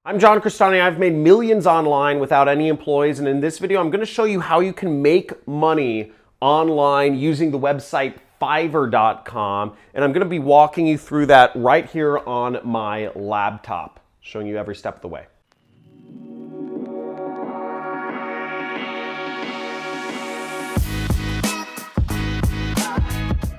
I'm John Crestani. I've made millions online without any employees, and in this video I'm going to show you how you can make money online using the website Fiverr.com, and I'm going to be walking you through that right here on my laptop, showing you every step of the way.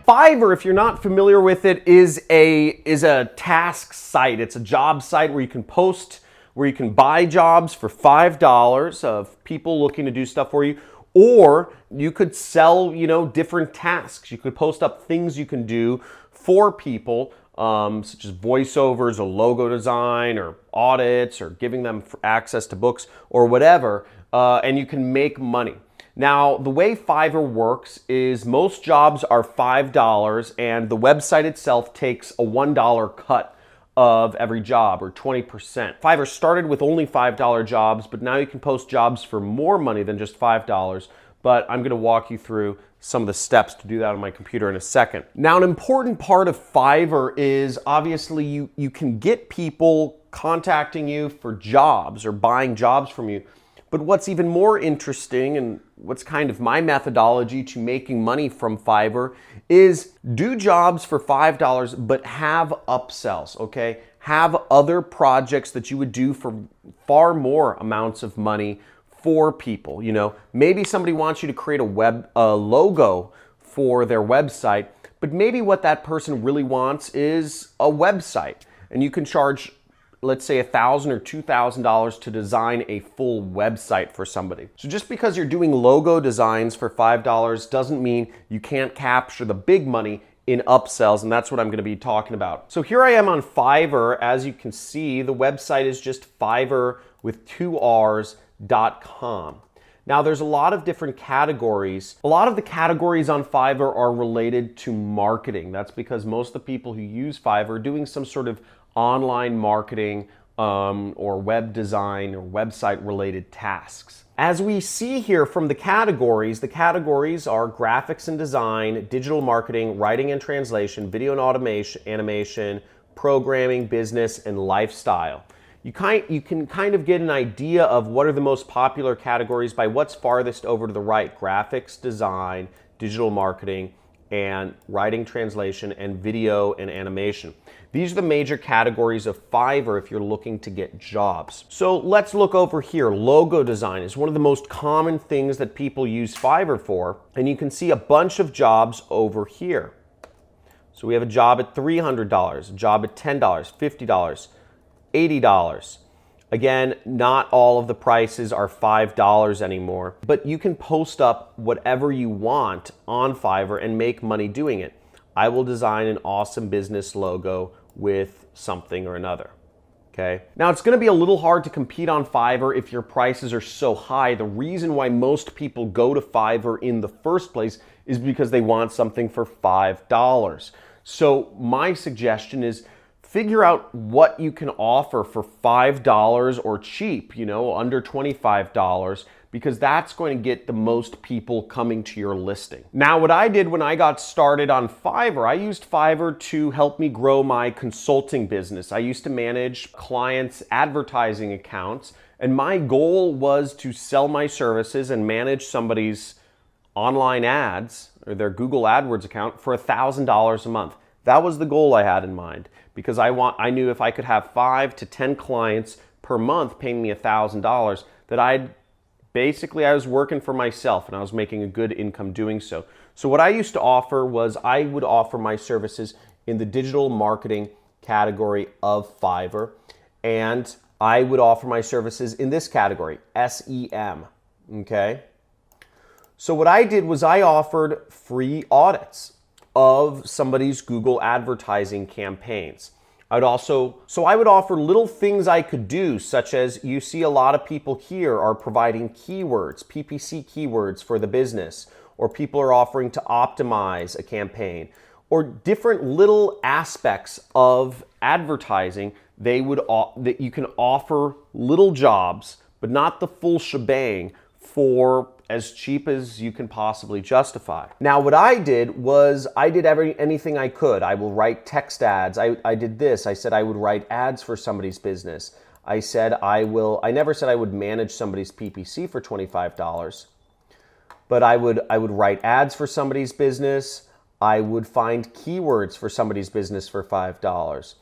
Fiverr, if you're not familiar with it, is a task site. It's a job site where you can post, where you can buy jobs for $5 of people looking to do stuff for you, or you could sell, different tasks. You could post up things you can do for people, such as voiceovers or logo design or audits or giving them access to books or whatever, and you can make money. Now, the way Fiverr works is most jobs are $5 and the website itself takes a $1 cut of every job, or 20%. Fiverr started with only $5 jobs, but now you can post jobs for more money than just $5, but I'm gonna walk you through some of the steps to do that on my computer in a second. Now, an important part of Fiverr is obviously you can get people contacting you for jobs or buying jobs from you. But what's even more interesting, and what's kind of my methodology to making money from Fiverr, is do jobs for $5, but have upsells, okay? Have other projects that you would do for far more amounts of money for people. Maybe somebody wants you to create a logo for their website, but maybe what that person really wants is a website, and you can charge, let's say, $1,000 or $2,000 to design a full website for somebody. So just because you're doing logo designs for $5 doesn't mean you can't capture the big money in upsells, and that's what I'm going to be talking about. So here I am on Fiverr. As you can see, the website is just Fiverr with 2Rs.com. Now, there's a lot of different categories. A lot of the categories on Fiverr are related to marketing. That's because most of the people who use Fiverr are doing some sort of online marketing or web design or website related tasks. As we see here from the categories are graphics and design, digital marketing, writing and translation, video and automation, animation, programming, business, and lifestyle. You can kind of get an idea of what are the most popular categories by what's farthest over to the right: graphics, design, digital marketing, and writing, translation, and video and animation. These are the major categories of Fiverr if you're looking to get jobs. So let's look over here. Logo design is one of the most common things that people use Fiverr for, and you can see a bunch of jobs over here. So we have a job at $300, a job at $10, $50, $80. Again, not all of the prices are $5 anymore, but you can post up whatever you want on Fiverr and make money doing it. I will design an awesome business logo with something or another, okay? Now, it's gonna be a little hard to compete on Fiverr if your prices are so high. The reason why most people go to Fiverr in the first place is because they want something for $5. So my suggestion is figure out what you can offer for $5 or cheap, under $25, because that's going to get the most people coming to your listing. Now, what I did when I got started on Fiverr, I used Fiverr to help me grow my consulting business. I used to manage clients' advertising accounts, and my goal was to sell my services and manage somebody's online ads or their Google AdWords account for $1,000 a month. That was the goal I had in mind, because I knew if I could have 5 to 10 clients per month paying me $1,000, that I was working for myself and I was making a good income doing so. So what I used to offer was I would offer my services in the digital marketing category of Fiverr, and I would offer my services in this category, SEM, okay? So what I did was I offered free audits of somebody's Google advertising campaigns. I would offer little things I could do, such as you see a lot of people here are providing keywords, PPC keywords for the business, or people are offering to optimize a campaign, or different little aspects of advertising. That you can offer little jobs, but not the full shebang, for as cheap as you can possibly justify. Now, what I did was I did anything I could. I will write text ads. I did this. I said I would write ads for somebody's business. I never said I would manage somebody's PPC for $25, but I would write ads for somebody's business. I would find keywords for somebody's business for $5.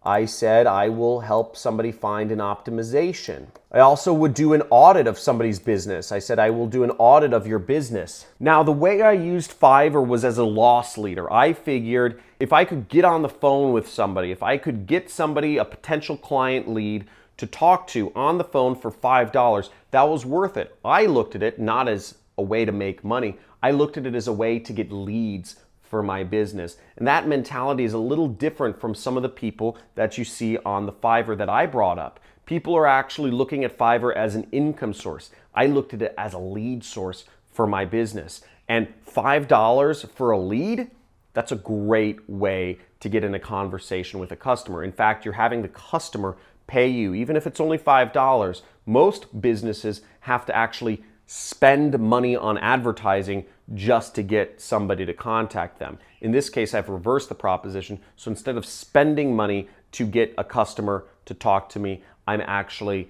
I said I will help somebody find an optimization. I also would do an audit of somebody's business. I said I will do an audit of your business. Now, the way I used Fiverr was as a loss leader. I figured if I could get on the phone with somebody, if I could get somebody, a potential client lead, to talk to on the phone for $5, that was worth it. I looked at it not as a way to make money. I looked at it as a way to get leads for my business. And that mentality is a little different from some of the people that you see on the Fiverr that I brought up. People are actually looking at Fiverr as an income source. I looked at it as a lead source for my business. And $5 for a lead, that's a great way to get in a conversation with a customer. In fact, you're having the customer pay you, even if it's only $5. Most businesses have to actually spend money on advertising just to get somebody to contact them. In this case, I've reversed the proposition. So instead of spending money to get a customer to talk to me, I'm actually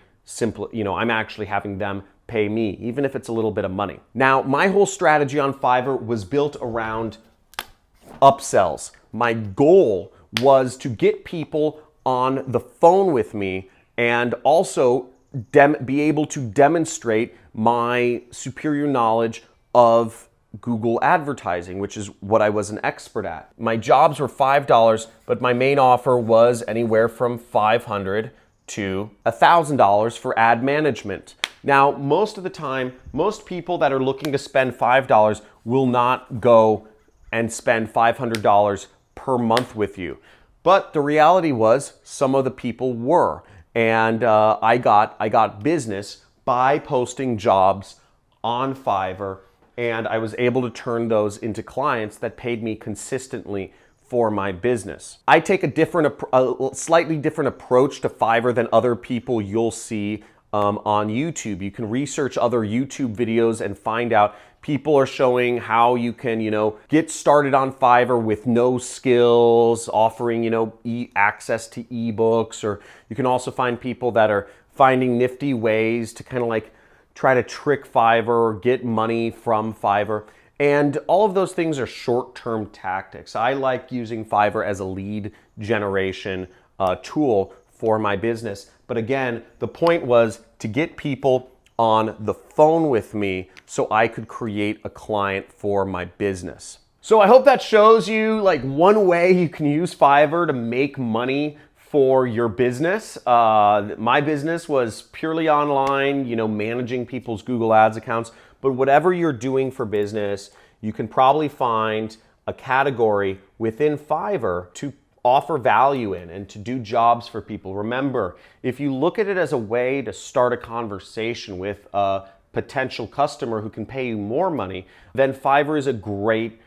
having them pay me, even if it's a little bit of money. Now, my whole strategy on Fiverr was built around upsells. My goal was to get people on the phone with me and also be able to demonstrate my superior knowledge of Google advertising, which is what I was an expert at. My jobs were $5, but my main offer was anywhere from $500 to $1,000 for ad management. Now, most of the time, most people that are looking to spend $5 will not go and spend $500 per month with you. But the reality was some of the people were. And I got business by posting jobs on Fiverr, and I was able to turn those into clients that paid me consistently for my business. I take a slightly different approach to Fiverr than other people you'll see on YouTube. You can research other YouTube videos and find out people are showing how you can, get started on Fiverr with no skills, offering, access to ebooks, or you can also find people that are finding nifty ways to kind of like try to trick Fiverr or get money from Fiverr. And all of those things are short-term tactics. I like using Fiverr as a lead generation tool for my business. But again, the point was to get people on the phone with me so I could create a client for my business. So I hope that shows you like one way you can use Fiverr to make money for your business. My business was purely online, managing people's Google Ads accounts. But whatever you're doing for business, you can probably find a category within Fiverr to offer value in and to do jobs for people. Remember, if you look at it as a way to start a conversation with a potential customer who can pay you more money, then Fiverr is a great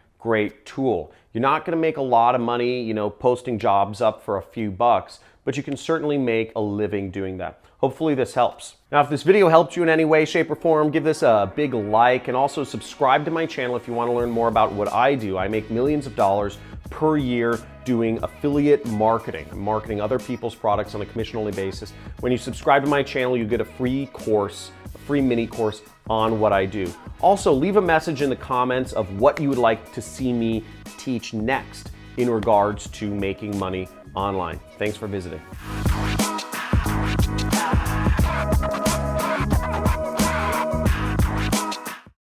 tool. You're not going to make a lot of money, posting jobs up for a few bucks, but you can certainly make a living doing that. Hopefully this helps. Now, if this video helped you in any way, shape, or form, give this a big like and also subscribe to my channel if you want to learn more about what I do. I make millions of dollars per year doing affiliate marketing. I'm marketing other people's products on a commission-only basis. When you subscribe to my channel, you get a free course, a free mini course on what I do. Also, leave a message in the comments of what you would like to see me teach next in regards to making money online. Thanks for visiting.